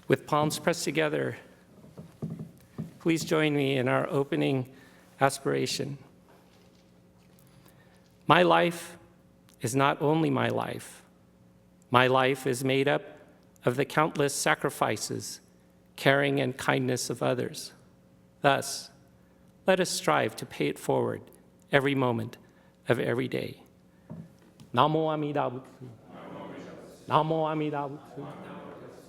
With palms pressed together, please join me in our opening aspiration. My life is not only my life. My life is made up of the countless sacrifices, caring, and kindness of others. Thus, let us strive to pay it forward every moment of every day. Namo Amida Butsu. Namo Amida Butsu.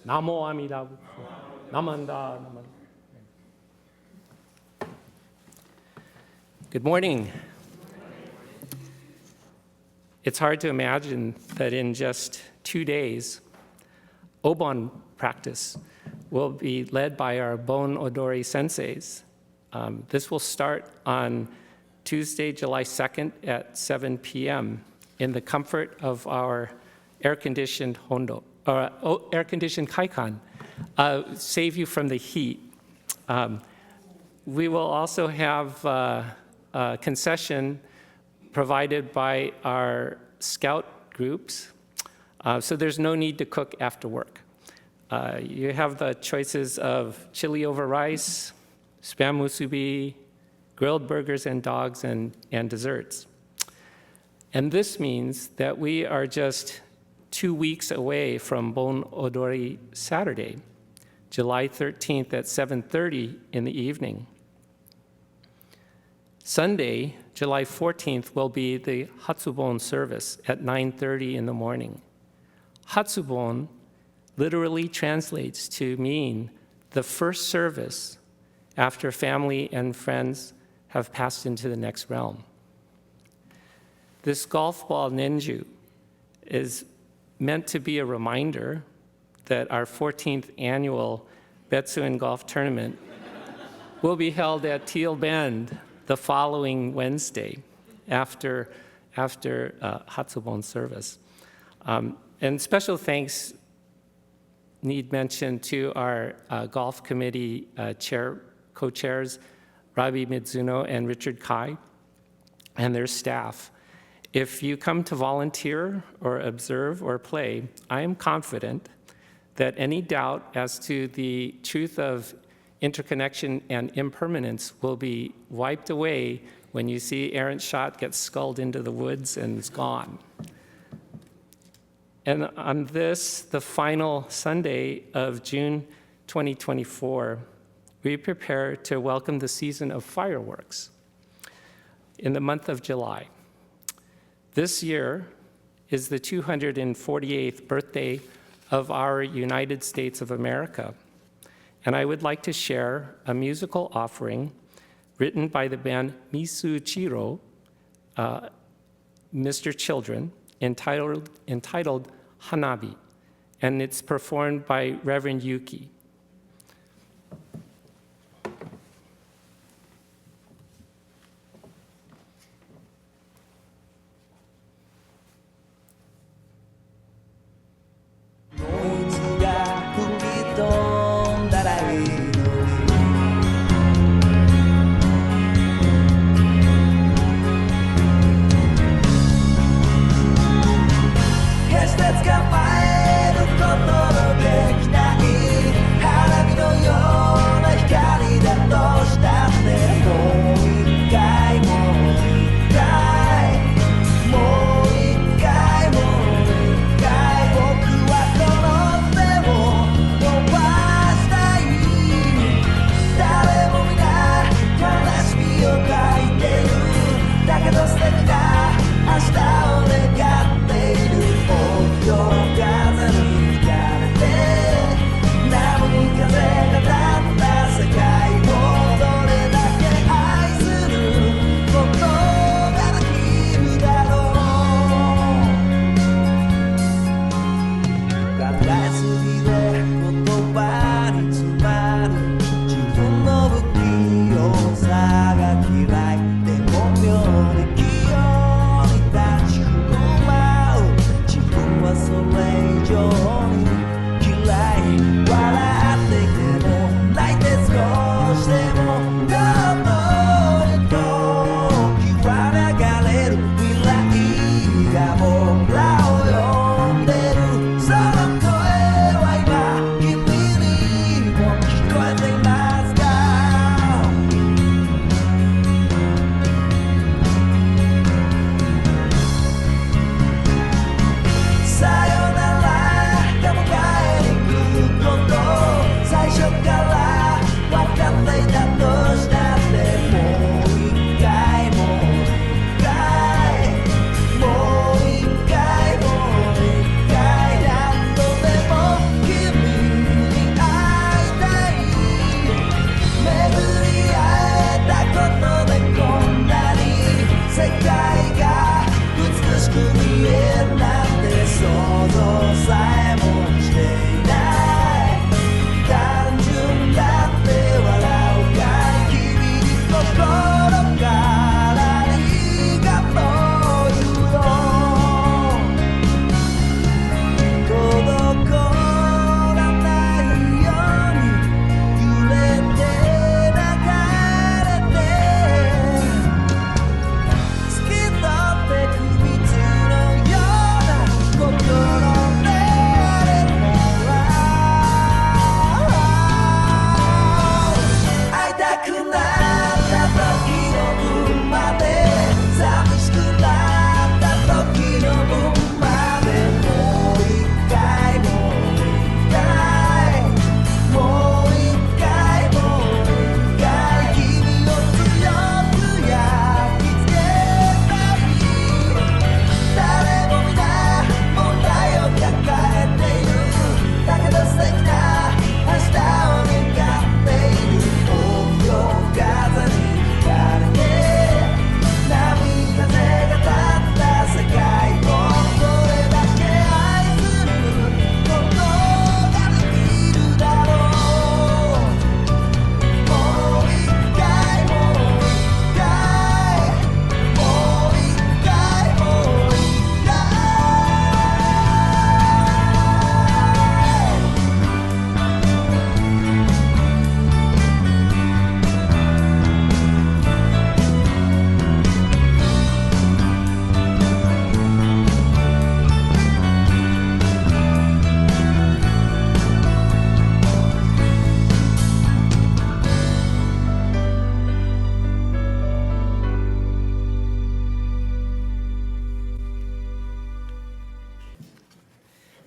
Namo Amida Butsu. Namanda. Good morning. It's hard to imagine that in just 2 days, Obon practice will be led by our Bon Odori senseis. This will start on Tuesday, July 2nd at 7 p.m. in the comfort of our air-conditioned air-conditioned kaikan, save you from the heat. We will also have a concession provided by our scout groups, so there's no need to cook after work. You have the choices of chili over rice, spam musubi, grilled burgers and dogs, and desserts. And this means that we are just 2 weeks away from Bon Odori Saturday, July 13th at 7:30 in the evening. Sunday, July 14th, will be the Hatsubon service at 9:30 in the morning. Hatsubon literally translates to mean the first service after family and friends have passed into the next realm. This golf ball ninju is meant to be a reminder that our 14th annual Betsuin Golf Tournament will be held at Teal Bend the following Wednesday after Hatsubon service. And special thanks need mention to our golf committee co-chairs, Rabi Mizuno and Richard Kai, and their staff. If you come to volunteer or observe or play, I am confident that any doubt as to the truth of interconnection and impermanence will be wiped away when you see errant shot get sculled into the woods and is gone. And on this, the final Sunday of June 2024, we prepare to welcome the season of fireworks in the month of July. This year is the 248th birthday of our United States of America, and I would like to share a musical offering written by the band Misuchiro, Mr. Children, entitled Hanabi, and it's performed by Reverend Yuki.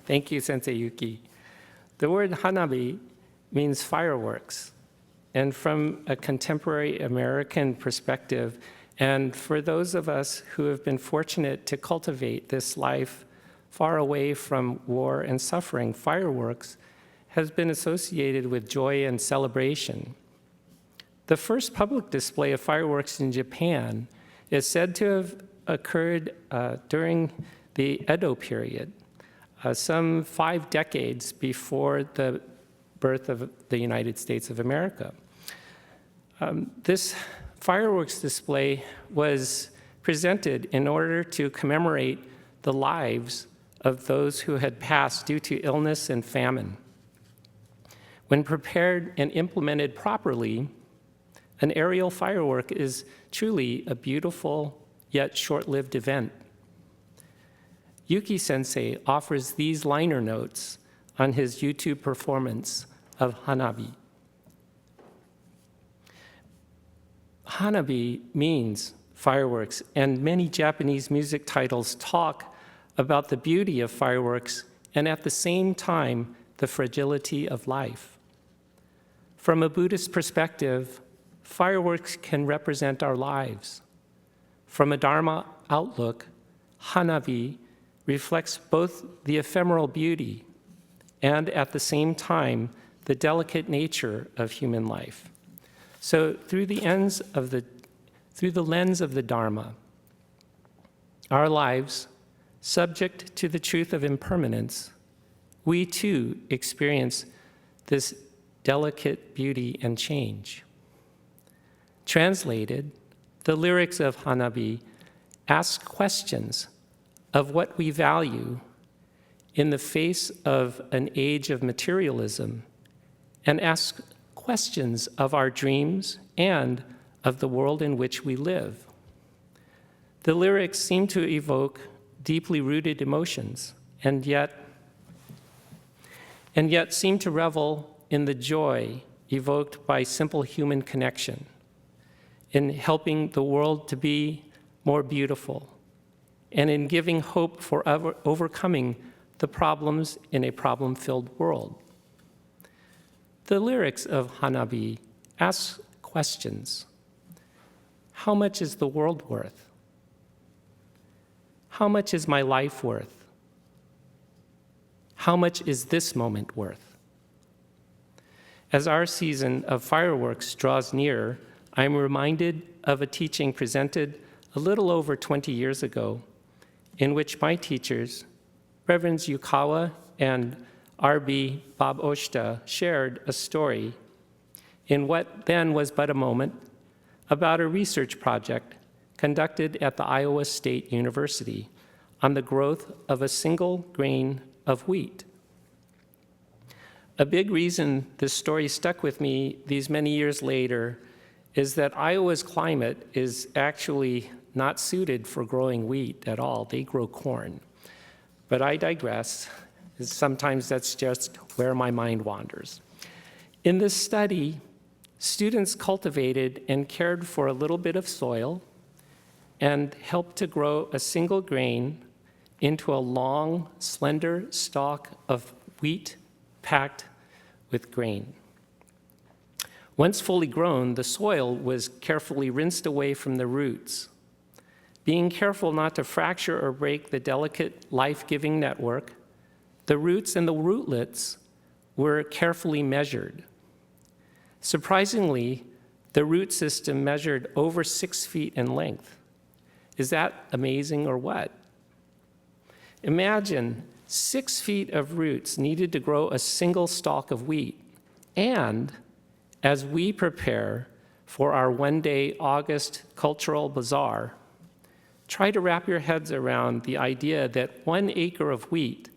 Thank you, Sensei Yuki. The word hanabi means fireworks. And from a contemporary American perspective, and for those of us who have been fortunate to cultivate this life far away from war and suffering, fireworks has been associated with joy and celebration. The first public display of fireworks in Japan is said to have occurred during the Edo period, some 5 decades before the birth of the United States of America. This fireworks display was presented in order to commemorate the lives of those who had passed due to illness and famine. When prepared and implemented properly, an aerial firework is truly a beautiful yet short-lived event. Yuki Sensei offers these liner notes on his YouTube performance of Hanabi. Hanabi means fireworks, and many Japanese music titles talk about the beauty of fireworks and at the same time, the fragility of life. From a Buddhist perspective, fireworks can represent our lives. From a Dharma outlook, Hanabi reflects both the ephemeral beauty and at the same time, the delicate nature of human life. So through the lens of the Dharma, our lives, subject to the truth of impermanence, we too experience this delicate beauty and change. Translated, the lyrics of Hanabi ask questions of what we value in the face of an age of materialism, and ask questions of our dreams and of the world in which we live. The lyrics seem to evoke deeply rooted emotions, and yet seem to revel in the joy evoked by simple human connection, in helping the world to be more beautiful, and in giving hope for overcoming the problems in a problem-filled world. The lyrics of Hanabi ask questions. How much is the world worth? How much is my life worth? How much is this moment worth? As our season of fireworks draws near, I'm reminded of a teaching presented a little over 20 years ago, in which my teachers, Reverends Yukawa and R.B. Bob Oshta, shared a story in what then was but a moment about a research project conducted at the Iowa State University on the growth of a single grain of wheat. A big reason this story stuck with me these many years later is that Iowa's climate is actually not suited for growing wheat at all. They grow corn. But I digress. Sometimes that's just where my mind wanders. In this study, students cultivated and cared for a little bit of soil and helped to grow a single grain into a long, slender stalk of wheat packed with grain. Once fully grown, the soil was carefully rinsed away from the roots. Being careful not to fracture or break the delicate, life-giving network, the roots and the rootlets were carefully measured. Surprisingly, the root system measured over 6 feet in length. Is that amazing or what? Imagine 6 feet of roots needed to grow a single stalk of wheat. And as we prepare for our one-day August cultural bazaar, try to wrap your heads around the idea that 1 acre of wheat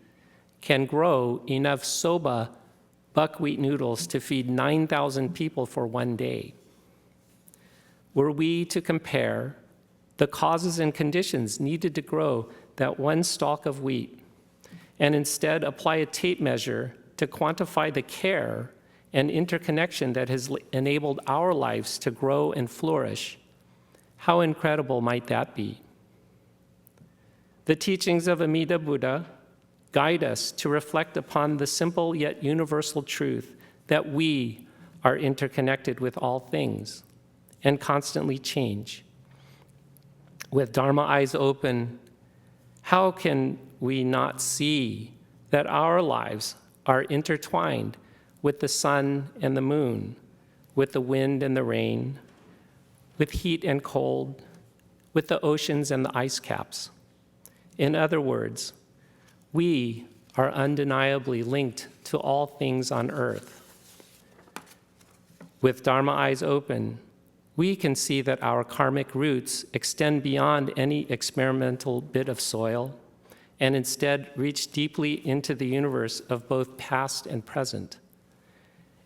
can grow enough soba buckwheat noodles to feed 9,000 people for one day. Were we to compare the causes and conditions needed to grow that 1 stalk of wheat, and instead apply a tape measure to quantify the care and interconnection that has enabled our lives to grow and flourish, how incredible might that be? The teachings of Amida Buddha guide us to reflect upon the simple yet universal truth that we are interconnected with all things and constantly change. With Dharma eyes open, how can we not see that our lives are intertwined with the sun and the moon, with the wind and the rain, with heat and cold, with the oceans and the ice caps? In other words, we are undeniably linked to all things on earth. With Dharma eyes open, we can see that our karmic roots extend beyond any experimental bit of soil and instead reach deeply into the universe of both past and present,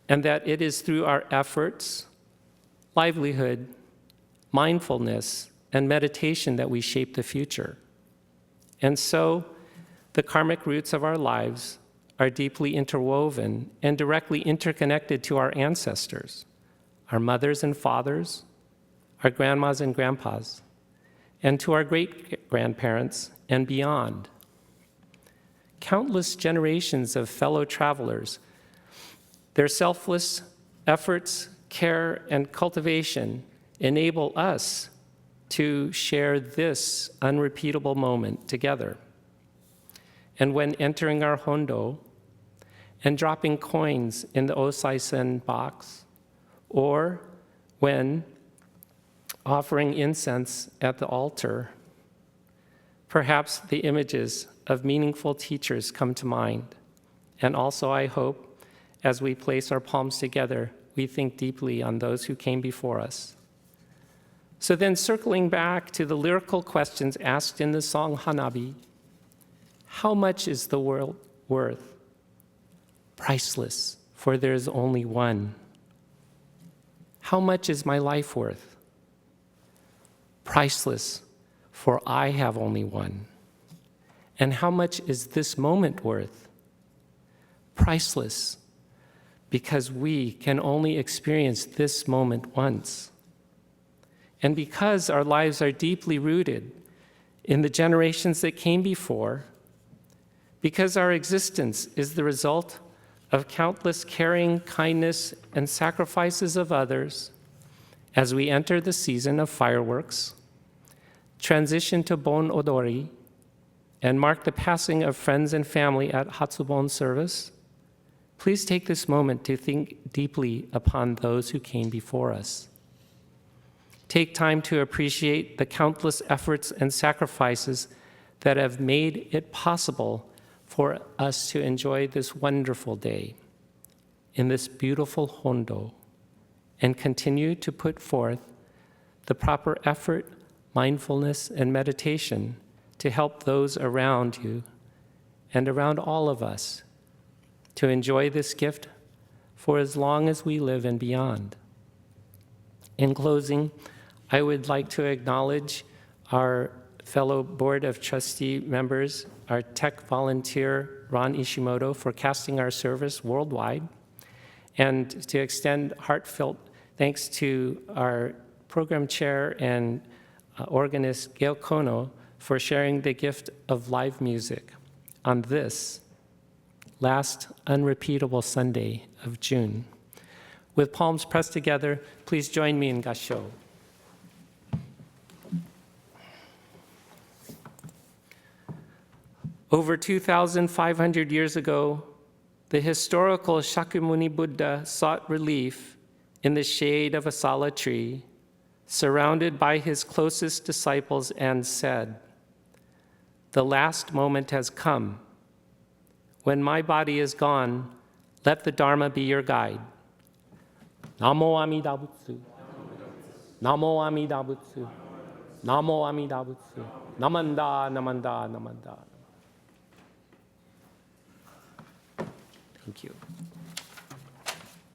and that it is through our efforts, livelihood, mindfulness, and meditation that we shape the future. And so, the karmic roots of our lives are deeply interwoven and directly interconnected to our ancestors, our mothers and fathers, our grandmas and grandpas, and to our great-grandparents and beyond. Countless generations of fellow travelers, their selfless efforts, care, and cultivation enable us to share this unrepeatable moment together. And when entering our hondo and dropping coins in the osaisen box, or when offering incense at the altar, perhaps the images of meaningful teachers come to mind. And also, I hope, as we place our palms together, we think deeply on those who came before us. So then, circling back to the lyrical questions asked in the song Hanabi, how much is the world worth? Priceless, for there is only one. How much is my life worth? Priceless, for I have only one. And how much is this moment worth? Priceless, because we can only experience this moment once. And because our lives are deeply rooted in the generations that came before, because our existence is the result of countless caring, kindness, and sacrifices of others, as we enter the season of fireworks, transition to Bon Odori, and mark the passing of friends and family at Hatsubon service, please take this moment to think deeply upon those who came before us. Take time to appreciate the countless efforts and sacrifices that have made it possible for us to enjoy this wonderful day in this beautiful hondo, and continue to put forth the proper effort, mindfulness, and meditation to help those around you and around all of us to enjoy this gift for as long as we live and beyond. In closing, I would like to acknowledge our fellow Board of Trustee members, our tech volunteer, Ron Ishimoto, for casting our service worldwide, and to extend heartfelt thanks to our program chair and organist, Gail Kono, for sharing the gift of live music on this last unrepeatable Sunday of June. With palms pressed together, please join me in Gassho. Over 2,500 years ago, the historical Shakyamuni Buddha sought relief in the shade of a sala tree, surrounded by his closest disciples, and said, "The last moment has come. When my body is gone, let the Dharma be your guide." Namo Amida Butsu. Namo Amida Butsu. Namo Amida Butsu. Namanda, namanda, namanda. Thank you.